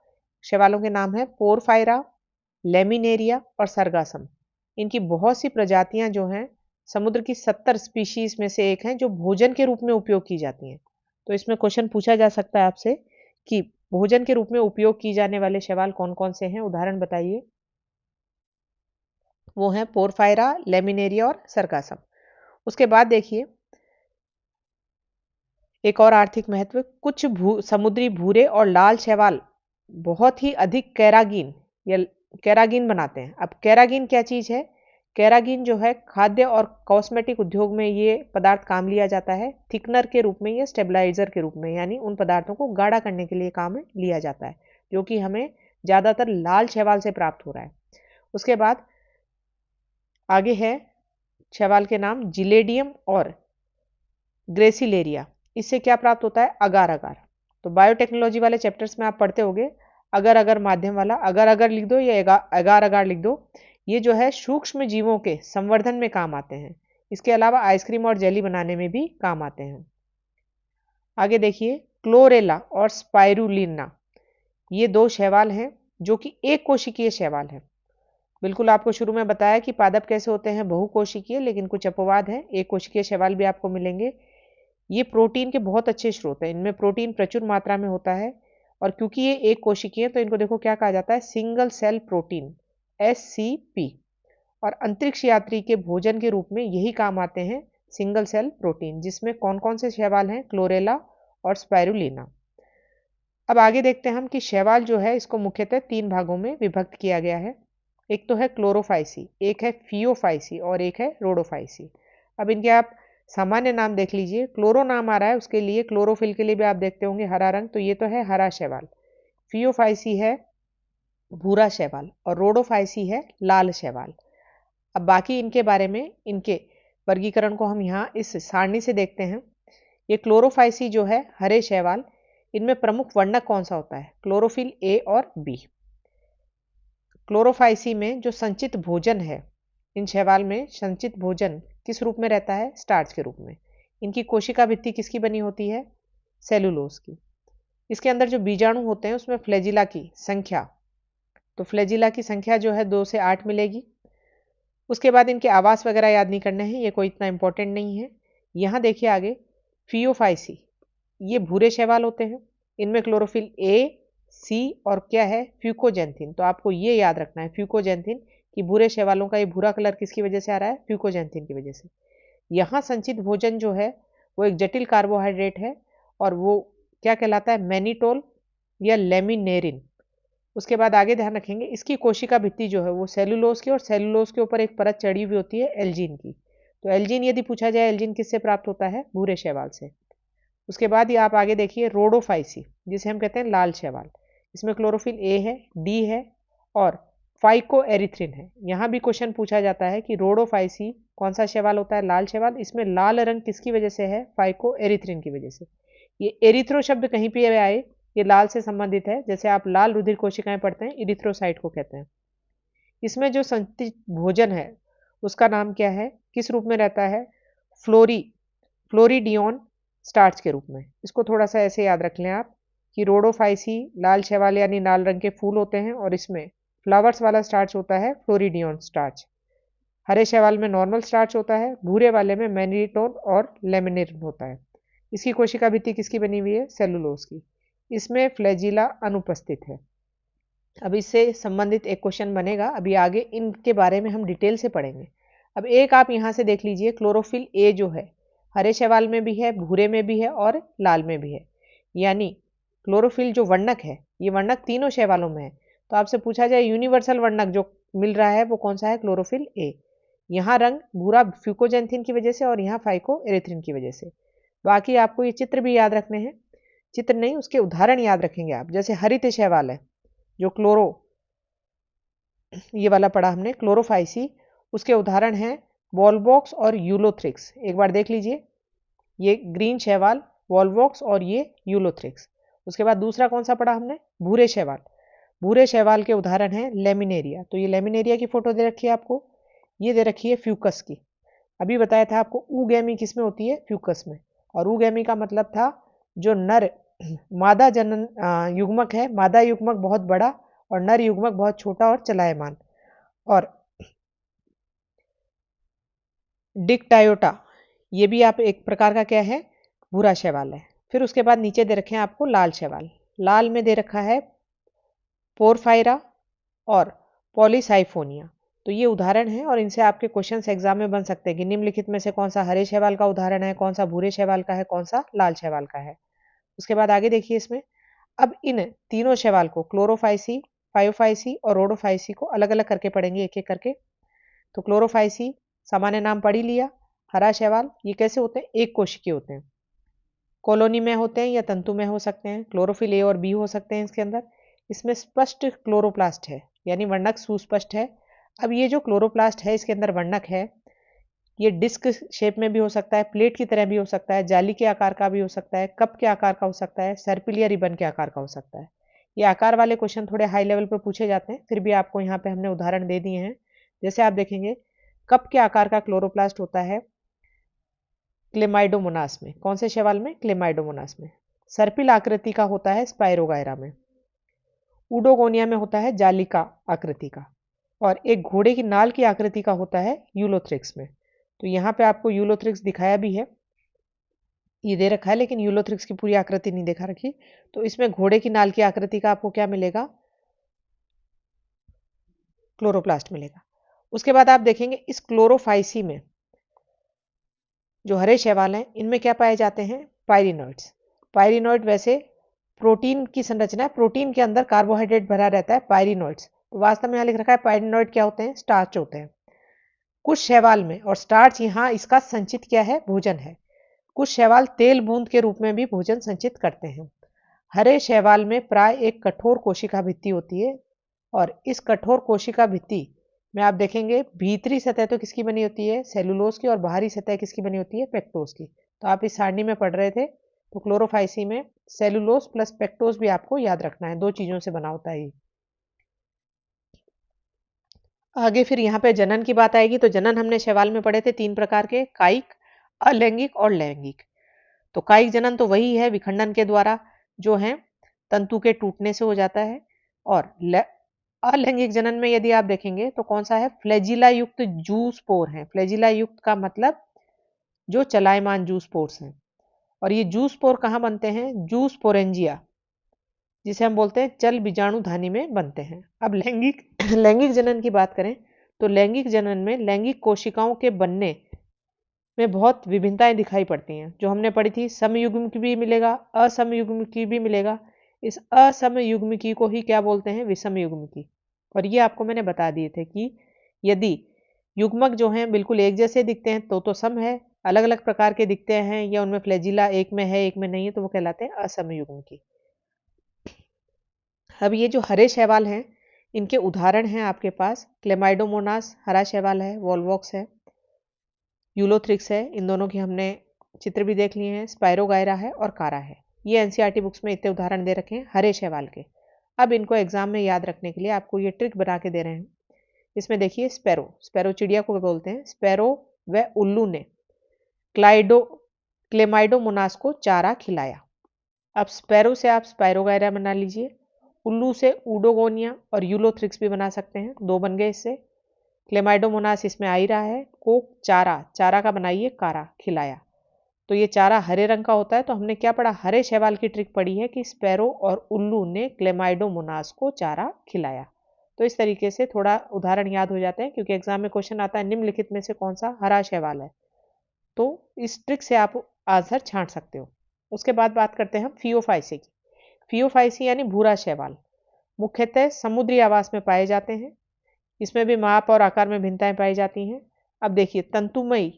शैवालों के नाम है पोरफायरा, लेमिनेरिया और सरगासम। इनकी बहुत सी प्रजातियां जो हैं समुद्र की 70 स्पीशीज में से एक हैं जो भोजन के रूप में उपयोग की जाती हैं। तो इसमें क्वेश्चन पूछा जा सकता है आपसे कि भोजन के रूप में उपयोग की जाने वाले शैवाल कौन कौन से हैं, उदाहरण बताइए। वो हैं पोरफायरा, लेमिनेरिया और सरगासम। उसके बाद देखिए एक और आर्थिक महत्व, कुछ समुद्री भूरे और लाल शैवाल बहुत ही अधिक कैरागीन या कैरागीन बनाते हैं। अब कैरागीन क्या चीज है, कैरागीन जो है खाद्य और कॉस्मेटिक उद्योग में ये पदार्थ काम लिया जाता है, थिकनर के रूप में या स्टेबलाइजर के रूप में, यानी उन पदार्थों को गाढ़ा करने के लिए काम लिया जाता है, जो कि हमें ज्यादातर लाल शैवाल से प्राप्त हो रहा है। उसके बाद आगे है शैवाल के नाम जिलेडियम और ग्रेसिलेरिया। इससे क्या प्राप्त होता है, अगार अगार। तो बायोटेक्नोलॉजी वाले चैप्टर्स में आप पढ़ते होंगे अगर अगर माध्यम वाला, अगर अगर लिख दो या अगार अगार लिख दो। ये जो है सूक्ष्म जीवों के संवर्धन में काम आते हैं। इसके अलावा आइसक्रीम और जेली बनाने में भी काम आते हैं। आगे देखिए क्लोरेला और स्पाइरुलिना, ये दो शैवाल हैं जो कि एक कोशिकीय शैवाल हैं। बिल्कुल आपको शुरू में बताया कि पादप कैसे होते हैं, बहुकोशिकीय, लेकिन कुछ अपवाद हैं, एक कोशिकीय शैवाल भी आपको मिलेंगे। ये प्रोटीन के बहुत अच्छे स्रोत हैं, इनमें प्रोटीन प्रचुर मात्रा में होता है। और क्योंकि ये एक कोशिकीय है तो इनको देखो क्या कहा जाता है, सिंगल सेल प्रोटीन, SCP। और अंतरिक्ष यात्री के भोजन के रूप में यही काम आते हैं सिंगल सेल प्रोटीन, जिसमें कौन कौन से शैवाल हैं, क्लोरेला और स्पाइरुलिना। अब आगे देखते हैं हम कि शैवाल जो है इसको मुख्यतः 3 भागों में विभक्त किया गया है। एक तो है क्लोरोफाइसी, एक है फियोफाइसी और एक है रोडोफाइसी। अब इनके आप सामान्य नाम देख लीजिए। क्लोरो नाम आ रहा है, उसके लिए क्लोरोफिल के लिए भी आप देखते होंगे हरा रंग, तो ये तो है हरा शैवाल। फियोफाइसी है भूरा शैवाल और रोडोफाइसी है लाल शैवाल। अब बाकी इनके बारे में, इनके वर्गीकरण को हम यहाँ इस सारणी से देखते हैं। ये क्लोरोफाइसी जो है हरे शैवाल, इनमें प्रमुख वर्णक कौन सा होता है, क्लोरोफिल A और B। क्लोरोफाइसी में जो संचित भोजन है, इन शैवाल में संचित भोजन किस रूप में रहता है? स्टार्च के रूप में। इनकी कोशिका भित्ति किसकी बनी होती है? सेलुलोज की। इसके अंदर जो बीजाणु होते हैं उसमें फ्लैजिला की संख्या, तो फ्लैजिला की संख्या जो है 2 से 8 मिलेगी। उसके बाद इनके आवास वगैरह याद नहीं करने हैं, ये कोई इतना इंपॉर्टेंट नहीं है। यहाँ देखिए आगे फियोफाइसी, ये भूरे शैवाल होते हैं। इनमें क्लोरोफिल ए, सी और क्या है? फ्यूकोजेंथिन। तो आपको ये याद रखना है फ्यूकोजेंथिन, कि भूरे शैवालों का ये भूरा कलर किसकी वजह से आ रहा है? फ्यूकोजेंथिन की वजह से। यहाँ संचित भोजन जो है वो एक जटिल कार्बोहाइड्रेट है और वो क्या कहलाता है? मैनिटोल या लेमिनेरिन। उसके बाद आगे ध्यान रखेंगे इसकी कोशिका भित्ति जो है वो सेलुलोज की, और सेलुलोज के ऊपर एक परत चढ़ी हुई होती है एल्जीन की। तो एल्जीन यदि पूछा जाए, एल्जीन किससे प्राप्त होता है? भूरे शैवाल से। उसके बाद ये आप आगे देखिए रोडोफाइसी, जिसे हम कहते हैं लाल शैवाल। इसमें क्लोरोफिल ए है, डी है और फाइको एरिथ्रिन है। यहाँ भी क्वेश्चन पूछा जाता है कि रोडोफाइसी कौन सा शैवाल होता है? लाल शैवाल। इसमें लाल रंग किसकी वजह से है? फाइको एरिथ्रिन की वजह से। ये एरिथ्रो शब्द कहीं पे आए, ये लाल से संबंधित है। जैसे आप लाल रुधिर कोशिकाएं पढ़ते हैं, इरिथ्रोसाइट को कहते हैं। इसमें जो संचित भोजन है उसका नाम क्या है? किस रूप में रहता है? फ्लोरीडियोन स्टार्च के रूप में। इसको थोड़ा सा ऐसे याद रख लें आप कि रोडोफाइसी लाल शैवाल यानी लाल रंग के फूल होते हैं, और इसमें फ्लावर्स वाला स्टार्च होता है फ्लोरीडियोन स्टार्च। हरे शैवाल में नॉर्मल स्टार्च होता है, भूरे वाले में मैनिटोल और लेमिनेरिन होता है। इसकी कोशिका भित्ति किसकी बनी हुई है? सेलुलोज की। इसमें फ्लैजिला अनुपस्थित है। अब इससे संबंधित एक क्वेश्चन बनेगा, अभी आगे इनके बारे में हम डिटेल से पढ़ेंगे। अब एक आप यहाँ से देख लीजिए, क्लोरोफिल ए जो है हरे शैवाल में भी है, भूरे में भी है और लाल में भी है। यानी क्लोरोफिल जो वर्णक है, ये वर्णक तीनों शैवालों में है। तो आपसे पूछा जाए यूनिवर्सल वर्णक जो मिल रहा है वो कौन सा है? Chlorophyll A. यहाँ रंग भूरा फ्यूकोजेंथिन की वजह से और यहाँ फाइको एरिथ्रिन की वजह से। बाकी आपको ये चित्र भी याद रखने हैं, चित्र नहीं उसके उदाहरण याद रखेंगे आप। जैसे हरित शैवाल है जो क्लोरो, ये वाला पढ़ा हमने क्लोरोफाइसी, उसके उदाहरण हैं वॉलवॉक्स और यूलोथ्रिक्स। एक बार देख लीजिए, ये ग्रीन शैवाल वॉलवॉक्स और ये यूलोथ्रिक्स। उसके बाद दूसरा कौन सा पढ़ा हमने? भूरे शैवाल। भूरे शैवाल के उदाहरण हैं लेमिनेरिया। तो ये लेमिनेरिया की फोटो दे रखी है आपको, ये दे रखी है फ्यूकस की। अभी बताया था आपको ऊगैमी किस में होती है? फ्यूकस में। और ऊगैमी का मतलब था जो नर मादा जनन युग्मक है, मादा युग्मक बहुत बड़ा और नर युग्मक बहुत छोटा और चलायमान। और डिक्टायोटा, ये भी आप एक प्रकार का क्या है? भूरा शैवाल है। फिर उसके बाद नीचे दे रखे हैं आपको लाल शैवाल। लाल में दे रखा है पोरफायरा और पॉलीसाइफोनिया। तो ये उदाहरण है और इनसे आपके क्वेश्चंस एग्जाम में बन सकते हैं कि निम्नलिखित में से कौन सा हरे शैवाल का उदाहरण है, कौन सा भूरे शैवाल का है, कौन सा लाल शैवाल का है। उसके बाद आगे देखिए इसमें, अब इन तीनों शैवाल को क्लोरोफाइसी, फायोफाइसी और रोडोफाइसी को अलग अलग करके पढ़ेंगे एक एक करके। तो क्लोरोफाइसी सामान्य नाम पढ़ ही लिया। हरा शैवाल, ये कैसे होते हैं? एक कोशिकीय होते हैं, कॉलोनी में होते हैं या तंतु में हो सकते हैं। क्लोरोफिल ए और बी हो सकते हैं इसके अंदर। इसमें स्पष्ट क्लोरोप्लास्ट है, यानी वर्णक सुस्पष्ट है। अब ये जो क्लोरोप्लास्ट है इसके अंदर वर्णक है, ये डिस्क शेप में भी हो सकता है, प्लेट की तरह भी हो सकता है, जाली के आकार का भी हो सकता है, कप के आकार का हो सकता है, सर्पिल या रिबन के आकार का हो सकता है। ये आकार वाले क्वेश्चन थोड़े हाई लेवल पर पूछे जाते हैं, फिर भी आपको यहाँ पे हमने उदाहरण दे दिए हैं। जैसे आप देखेंगे कप के आकार का क्लोरोप्लास्ट होता है क्लेमाइडोमोनास में। कौन से शैवाल में? क्लेमाइडोमोनास में। सर्पिल आकृति का होता है स्पाइरोगायरा में। उडोगोनिया में होता है जालिका आकृति का। और एक घोड़े की नाल की आकृति का होता है यूलोथ्रिक्स में। तो यहाँ पे आपको यूलोथ्रिक्स दिखाया भी है, ये दे रखा है, लेकिन यूलोथ्रिक्स की पूरी आकृति नहीं दिखा रखी। तो इसमें घोड़े की नाल की आकृति का आपको क्या मिलेगा? क्लोरोप्लास्ट मिलेगा। उसके बाद आप देखेंगे इस क्लोरोफाइसी में जो हरे शैवाल हैं इनमें क्या पाए जाते हैं? पायरिनॉइड्स। पायरिनॉइड वैसे प्रोटीन की संरचना है, प्रोटीन के अंदर कार्बोहाइड्रेट भरा रहता है, पायरिनॉइड्स। तो वास्तव में यहाँ लिख रखा है पायरिनॉइड क्या होते हैं? स्टार्च होते हैं कुछ शैवाल में, और स्टार्च यहाँ इसका संचित क्या है? भोजन है। कुछ शैवाल तेल बूंद के रूप में भी भोजन संचित करते हैं। हरे शैवाल में प्राय एक कठोर कोशिका भित्ति होती है, और इस कठोर कोशिका भित्ति में आप देखेंगे भीतरी सतह तो किसकी बनी होती है? सेलुलोज की, और बाहरी सतह किसकी बनी होती है? पेक्टोज की। तो आप इस सारणी में पढ़ रहे थे, तो क्लोरोफाइसी में सेलुलोज प्लस पेक्टोज भी आपको याद रखना है, दो चीजों से बना होता है ये। आगे फिर यहाँ पे जनन की बात आएगी। तो जनन हमने शैवाल में पढ़े थे 3 प्रकार के, कायिक, अलैंगिक और लैंगिक। तो कायिक जनन तो वही है विखंडन के द्वारा जो है तंतु के टूटने से हो जाता है। और अलैंगिक जनन में यदि आप देखेंगे तो कौन सा है, फ्लैजिला युक्त जू स्पोर है। फ्लैजिला युक्त का मतलब जो चलायमान जू स्पोर्स हैं। और ये जू स्पोर कहाँ बनते हैं, जू स्पोरेंजिया, जिसे हम बोलते हैं चल बीजाणु धानी में बनते हैं। अब लैंगिक लैंगिक जनन की बात करें तो लैंगिक जनन में लैंगिक कोशिकाओं के बनने में बहुत विभिन्नताएं दिखाई पड़ती हैं। जो हमने पढ़ी थी, समयुग्म भी मिलेगा, असमयुग्म भी मिलेगा। इस असमयुग्म को ही क्या बोलते हैं, विषम युग्म। और ये आपको मैंने बता दिए थे कि यदि युग्मक जो हैं बिल्कुल एक जैसे दिखते हैं तो सम है, अलग अलग प्रकार के दिखते हैं या उनमें फ्लैजिला एक में है एक में नहीं है तो वो कहलाते हैं असमयुग्म। अब ये जो हरे शैवाल हैं इनके उदाहरण हैं आपके पास, क्लेमाइडोमोनास हरा शैवाल है, वॉलवॉक्स है, यूलोथ्रिक्स है। इन दोनों की हमने चित्र भी देख लिए हैं। स्पायरोगायरा है और कारा है। ये एनसीईआरटी बुक्स में इतने उदाहरण दे रखे हैं हरे शैवाल के। अब इनको एग्जाम में याद रखने के लिए आपको ये ट्रिक बना के दे रहे हैं। इसमें देखिए, स्पैरो, स्पैरो चिड़िया को बोलते हैं। स्पैरो व उल्लू ने क्लेमाइडोमोनास को चारा खिलाया। अब स्पैरो से आप स्पायरोगायरा बना लीजिए, उल्लू से ऊडोगोनिया और यूलोथ्रिक्स भी बना सकते हैं, 2 बन गए इससे। क्लेमाइडोमोनास इसमें आ ही रहा है। को चारा, चारा का बनाइए कारा, खिलाया। तो ये चारा हरे रंग का होता है। तो हमने क्या पढ़ा, हरे शैवाल की ट्रिक पढ़ी है कि स्पैरो और उल्लू ने क्लेमाइडोमोनास को चारा खिलाया। तो इस तरीके से थोड़ा उदाहरण याद हो जाते हैं, क्योंकि एग्जाम में क्वेश्चन आता है निम्नलिखित में से कौन सा हरा शैवाल है। तो इस ट्रिक से आप आंसर छांट सकते हो। उसके बाद बात करते हैं हम फियोफाइसी की। फियोफाइसी यानी भूरा शैवाल मुख्यतः समुद्री आवास में पाए जाते हैं। इसमें भी माप और आकार में भिन्नताएं पाई जाती हैं। अब देखिए, तंतुमयी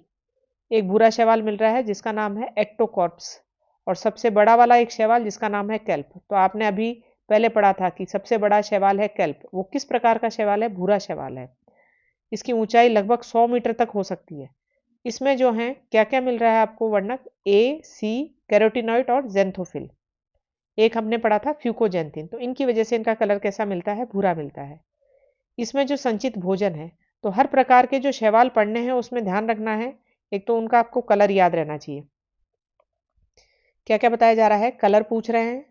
एक भूरा शैवाल मिल रहा है जिसका नाम है एक्टोकॉर्प्स, और सबसे बड़ा वाला एक शैवाल जिसका नाम है केल्प। तो आपने अभी पहले पढ़ा था कि सबसे बड़ा शैवाल है केल्प। वो किस प्रकार का शैवाल है, भूरा शैवाल है। इसकी ऊंचाई लगभग 100 मीटर तक हो सकती है। इसमें जो है क्या क्या मिल रहा है आपको वर्णक, ए, सी, कैरोटिनॉइड और जेंथोफिल। एक हमने पढ़ा था फ्यूकोजेंथिन। तो इनकी वजह से इनका कलर कैसा मिलता है, भूरा मिलता है। इसमें जो संचित भोजन है, तो हर प्रकार के जो शैवाल पढ़ने हैं उसमें ध्यान रखना है, एक तो उनका आपको कलर याद रहना चाहिए। क्या क्या बताया जा रहा है, कलर पूछ रहे हैं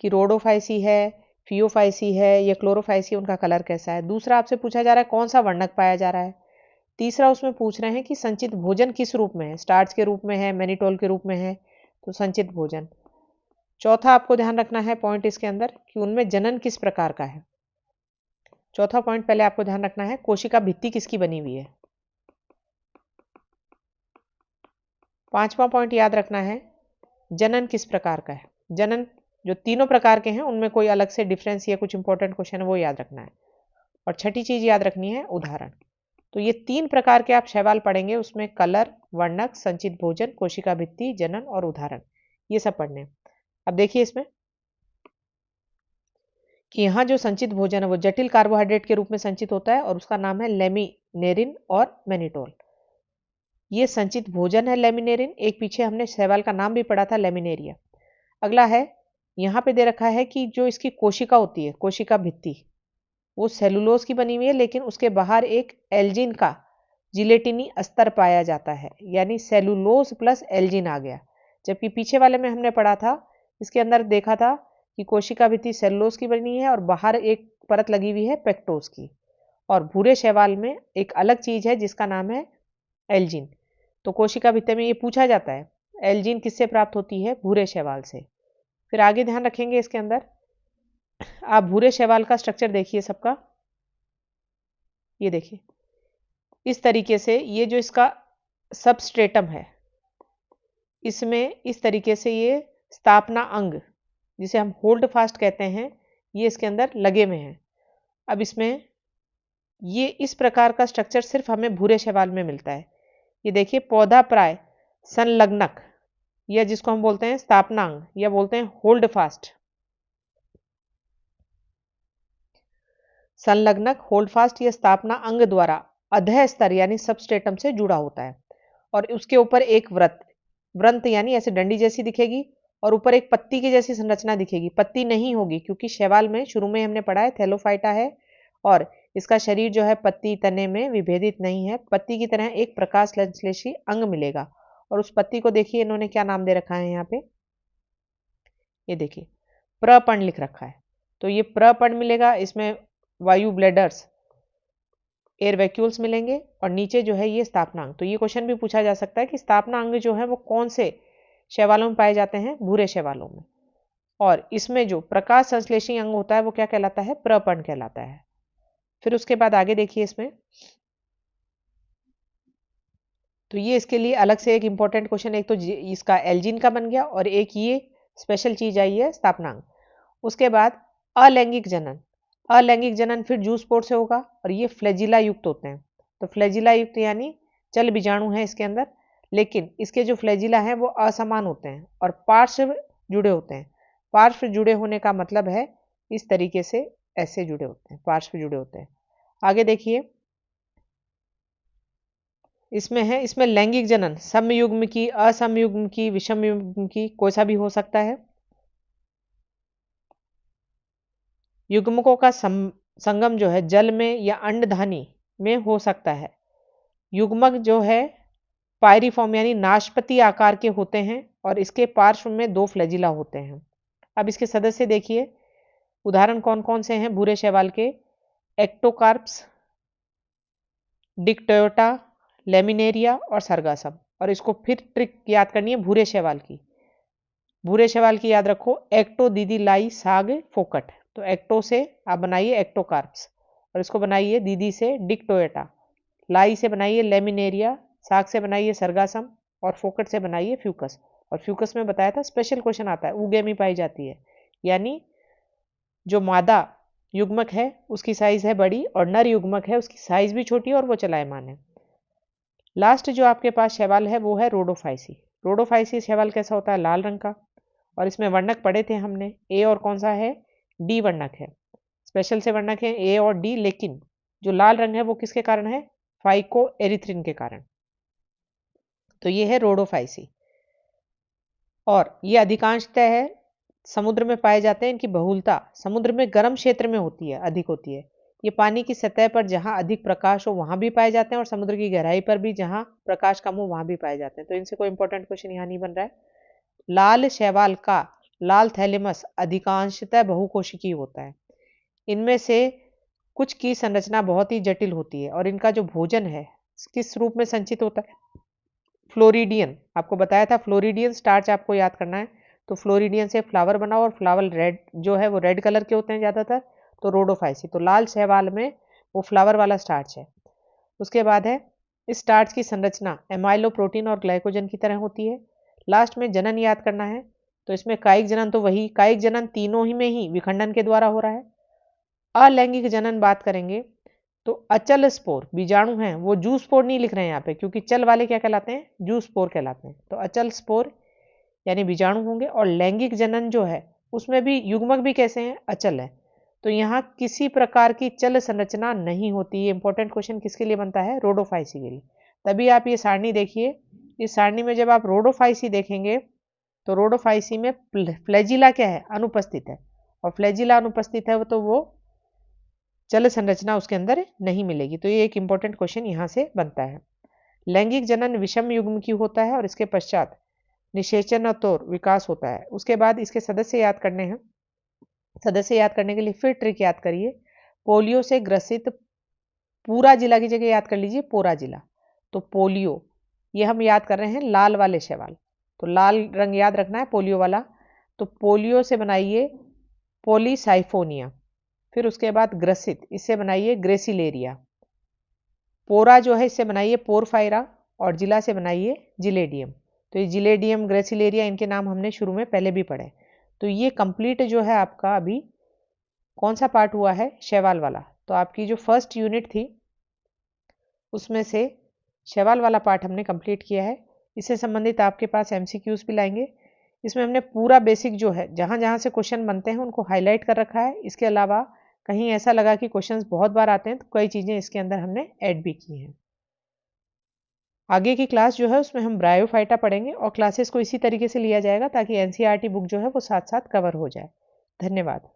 कि रोडोफाइसी है, फियोफाइसी है या क्लोरोफाइसी, उनका कलर कैसा है। दूसरा आपसे पूछा जा रहा है कौन सा वर्णक पाया जा रहा है। तीसरा उसमें पूछ रहे हैं कि संचित भोजन किस रूप में है, स्टार्च के रूप में है, मैनिटोल के रूप में है, तो संचित भोजन। चौथा आपको ध्यान रखना है पॉइंट इसके अंदर कि उनमें जनन किस प्रकार का है। चौथा पॉइंट पहले आपको ध्यान रखना है, कोशिका भित्ति किसकी बनी हुई है। पांचवा पॉइंट याद रखना है, जनन किस प्रकार का है। जनन जो तीनों प्रकार के हैं उनमें कोई अलग से डिफरेंस या कुछ इंपॉर्टेंट क्वेश्चन है वो याद रखना है। और छठी चीज याद रखनी है, उदाहरण। तो ये 3 प्रकार के आप शैवाल पढ़ेंगे, उसमें कलर, वर्णक, संचित भोजन, कोशिका भित्ति, जनन और उदाहरण, ये सब पढ़ने। अब देखिए इसमें कि यहाँ जो संचित भोजन है वो जटिल कार्बोहाइड्रेट के रूप में संचित होता है और उसका नाम है लेमिनेरिन और मैनिटोल। ये संचित भोजन है लेमिनेरिन। एक पीछे हमने शैवाल का नाम भी पढ़ा था, लेमिनेरिया। अगला है, यहाँ पे दे रखा है कि जो इसकी कोशिका होती है, कोशिका भित्ति, वो सेलुलोज की बनी हुई है, लेकिन उसके बाहर एक एल्जिन का जिलेटिनी अस्तर पाया जाता है, यानी सेलुलोज प्लस एल्जिन आ गया। जबकि पीछे वाले में हमने पढ़ा था, इसके अंदर देखा था कि कोशिका भित्ति सेलुलोज की बनी है और बाहर एक परत लगी हुई है पेक्टोज की। और भूरे शैवाल में एक अलग चीज है जिसका नाम है एल्जिन। तो कोशिका भित्ति में ये पूछा जाता है, एल्जिन किससे प्राप्त होती है, भूरे शैवाल से। फिर आगे ध्यान रखेंगे इसके अंदर, आप भूरे शैवाल का स्ट्रक्चर देखिए सबका। ये देखिए इस तरीके से, ये जो इसका सबस्ट्रेटम है, इसमें इस तरीके से ये स्थापना अंग, जिसे हम होल्ड फास्ट कहते हैं, ये इसके अंदर लगे हुए हैं। अब इसमें ये इस प्रकार का स्ट्रक्चर सिर्फ हमें भूरे शैवाल में मिलता है। ये देखिए, पौधा प्राय संलग्नक, या जिसको हम बोलते हैं स्थापनांग या बोलते हैं होल्ड फास्ट, संलग्नक, होल्ड फास्ट या स्थापना अंग द्वारा अधः स्तर यानी सबस्ट्रेटम से जुड़ा होता है। और उसके ऊपर एक व्रंत यानी ऐसे डंडी जैसी दिखेगी और ऊपर एक पत्ती की जैसी संरचना दिखेगी। पत्ती नहीं होगी क्योंकि शैवाल में शुरू में हमने पढ़ा है थैलोफाइटा है और इसका शरीर जो है पत्ती तने में विभेदित नहीं है, पत्ती की तरह एक प्रकाश संश्लेषी अंग मिलेगा। और उस पत्ती को देखिए इन्होंने क्या नाम दे रखा है यहाँ पे, ये देखिए प्रपर्ण लिख रखा है। तो ये प्रपर्ण मिलेगा, इसमें वायु ब्लेडर्स एयर वैक्यूल्स मिलेंगे और नीचे जो है ये स्थापना अंग। तो ये क्वेश्चन भी पूछा जा सकता है कि स्थापना अंग जो है वो कौन से शैवालों में पाए जाते हैं, भूरे शैवालों में। और इसमें जो प्रकाश संश्लेषी अंग होता है वो क्या कहलाता है, प्रपर्ण कहलाता है। फिर उसके बाद आगे देखिए इसमें, तो ये इसके लिए अलग से एक इंपॉर्टेंट क्वेश्चन, एक तो इसका एल्जिन का बन गया और एक ये स्पेशल चीज आई है स्थापनांग। उसके बाद अलैंगिक जनन, अलैंगिक जनन फिर जू स्पोर से होगा और ये फ्लैजिला युक्त होते हैं। तो फ्लैजिला युक्त यानी चल बीजाणु है इसके अंदर, लेकिन इसके जो फ्लैजिला हैं वो असमान होते हैं और पार्श्व जुड़े होते हैं। पार्श्व जुड़े होने का मतलब है इस तरीके से ऐसे जुड़े होते हैं, पार्श्व जुड़े होते हैं। आगे देखिए इसमें है, इसमें लैंगिक जनन समयुग्म की, असमयुग्म की, विषम युग्म की, कोई सा भी हो सकता है। युग्मकों का संगम जो है जल में या अंडधानी में हो सकता है। युग्मक जो है पायरिफॉर्म यानी नाशपति आकार के होते हैं और इसके पार्श्व में 2 फ्लैजिला होते हैं। अब इसके सदस्य देखिए, उदाहरण कौन कौन से हैं भूरे शैवाल के, एक्टोकार्प्स, डिक्टोयोटा, लेमिनेरिया और सरगासम। और इसको फिर ट्रिक याद करनी है भूरे शैवाल की, भूरे शैवाल की याद रखो, एक्टो दीदी लाई साग फोकट। तो एक्टो से आप बनाइए एक्टोकार्प्स और इसको बनाइए दीदी से डिक्टोएटा, लाई से बनाइए लेमिनेरिया, साग से बनाइए सरगासम और फोकट से बनाइए फ्यूकस। और फ्यूकस में बताया था स्पेशल क्वेश्चन आता है, उगेमी पाई जाती है, यानी जो मादा युग्मक है उसकी साइज है बड़ी और नर युग्मक है उसकी साइज भी छोटी और वो चलायमान है। लास्ट जो आपके पास शैवाल है वो है रोडोफाइसी। रोडोफाइसी शैवाल कैसा होता है, लाल रंग का, और इसमें वर्णक पढ़े थे हमने, ए और कौन सा है, डी वर्णक है। स्पेशल से वर्णक है ए और डी, लेकिन जो लाल रंग है वो किसके कारण है, फाइको एरिथ्रिन के कारण। तो ये है रोडोफाइसी और ये अधिकांशतः है समुद्र में पाए जाते हैं। इनकी बहुलता समुद्र में गर्म क्षेत्र में होती है, अधिक होती है। ये पानी की सतह पर जहां अधिक प्रकाश हो वहां भी पाए जाते हैं और समुद्र की गहराई पर भी जहां प्रकाश कम हो वहां भी पाए जाते हैं। तो इनसे कोई इंपॉर्टेंट क्वेश्चन यहाँ नहीं बन रहा है। लाल शैवाल का लाल थैलेमस अधिकांशतः बहुकोशिकीय होता है। इनमें से कुछ की संरचना बहुत ही जटिल होती है और इनका जो भोजन है किस रूप में संचित होता है, फ्लोरिडियन। आपको बताया था फ्लोरिडियन स्टार्च आपको याद करना है। तो फ्लोरिडियन से फ्लावर बनाओ और फ्लावर रेड जो है वो रेड कलर के होते हैं ज़्यादातर। तो रोडोफाइसी, तो लाल शैवाल में वो फ्लावर वाला स्टार्च है। उसके बाद है इस स्टार्च की संरचना एमाइलो प्रोटीन और ग्लाइकोजन की तरह होती है। लास्ट में जनन याद करना है। तो इसमें कायिक जनन, तो वही कायिक जनन तीनों ही में ही विखंडन के द्वारा हो रहा है। अलैंगिक जनन बात करेंगे तो अचल स्पोर बीजाणु हैं, वो जू स्पोर नहीं लिख रहे हैं यहाँ पे क्योंकि चल वाले क्या कहलाते हैं, जू स्पोर कहलाते हैं। तो अचल स्पोर यानी बीजाणु होंगे। और लैंगिक जनन जो है उसमें भी युग्मक भी कैसे हैं, अचल है। तो यहाँ किसी प्रकार की चल संरचना नहीं होती। ये इंपॉर्टेंट क्वेश्चन किसके लिए बनता है, रोडोफाइसी के लिए। तभी आप ये सारणी देखिए, इस सारणी में जब आप रोडोफाइसी देखेंगे तो रोडोफाइसी में फ्लैजिला क्या है, अनुपस्थित है। और फ्लैजिला अनुपस्थित है तो वो चल संरचना उसके अंदर नहीं मिलेगी। तो ये एक इंपॉर्टेंट क्वेश्चन यहाँ से बनता है। लैंगिक जनन विषम युग्म की होता है और इसके पश्चात निषेचनोत्तर विकास होता है। उसके बाद इसके सदस्य याद करने हैं। सदस्य याद करने के लिए फिर ट्रिक याद करिए, पोलियो से ग्रसित पूरा जिला की जगह याद कर लीजिए पोरा जिला। तो पोलियो ये हम याद कर रहे हैं लाल वाले शैवाल, तो लाल रंग याद रखना है पोलियो वाला। तो पोलियो से बनाइए पोलीसाइफोनिया। फिर उसके बाद ग्रसित, इससे बनाइए ग्रेसिलेरिया। पोरा जो है इससे बनाइए पोरफायरा और जिला से बनाइए जिलेडियम। तो ये जिलेडियम, ग्रेसिलेरिया, इनके नाम हमने शुरू में पहले भी पढ़े। तो ये कंप्लीट जो है आपका अभी कौन सा पार्ट हुआ है, शैवाल वाला। तो आपकी जो फर्स्ट यूनिट थी उसमें से शैवाल वाला पार्ट हमने कंप्लीट किया है। इससे संबंधित आपके पास एमसीक्यूज भी लाएंगे। इसमें हमने पूरा बेसिक जो है जहां जहां से क्वेश्चन बनते हैं उनको हाईलाइट कर रखा है। इसके अलावा कहीं ऐसा लगा कि क्वेश्चंस बहुत बार आते हैं तो कई चीज़ें इसके अंदर हमने ऐड भी की हैं। आगे की क्लास जो है उसमें हम ब्रायोफाइटा पढ़ेंगे और क्लासेस को इसी तरीके से लिया जाएगा ताकि एनसीईआरटी बुक जो है वो साथ साथ कवर हो जाए। धन्यवाद।